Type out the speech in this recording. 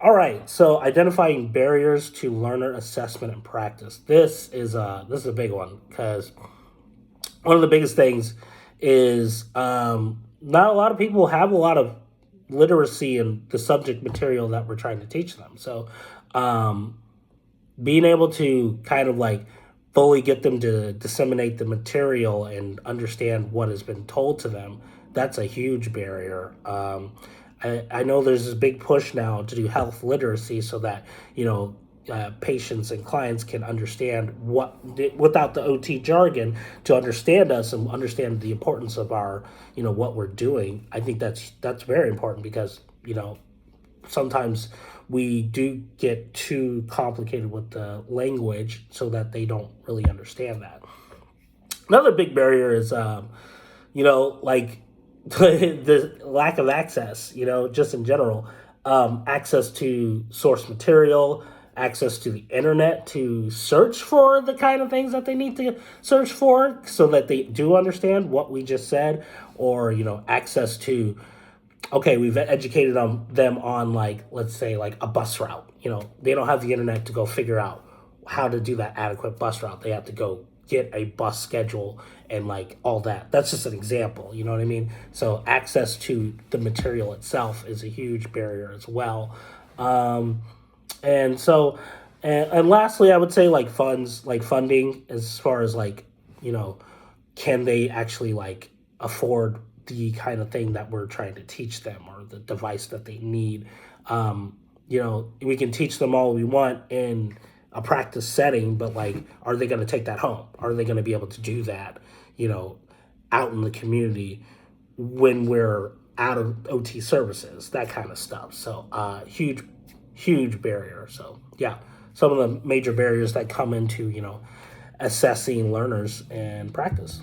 All right, so identifying barriers to learner assessment and practice. This is a big one because one of the biggest things is not a lot of people have a lot of literacy in the subject material that we're trying to teach them. So um, being able to kind of like fully get them to disseminate the material and understand what has been told to them, that's a huge barrier. I know there's this big push now to do health literacy so that you know patients and clients can understand what without the OT jargon to understand us and understand the importance of our what we're doing. I think that's very important because sometimes we do get too complicated with the language so that they don't really understand that. Another big barrier is, like the lack of access, just in general, access to source material, access to the internet to search for the kind of things that they need to search for so that they do understand what we just said, or, access to okay, we've educated them on like let's say like a bus route. They don't have the internet to go figure out how to do that adequate bus route. They have to go get a bus schedule and like all that. That's just an example. You know what I mean? So access to the material itself is a huge barrier as well. Um, and so, and lastly, I would say like funds, like funding, as far as like you know can they actually like afford the kind of thing that we're trying to teach them or the device that they need. We can teach them all we want in a practice setting, but like, are they going to take that home? Are they going to be able to do that, you know, out in the community when we're out of OT services, that kind of stuff. So, huge barrier. So, yeah, some of the major barriers that come into, assessing learners and practice.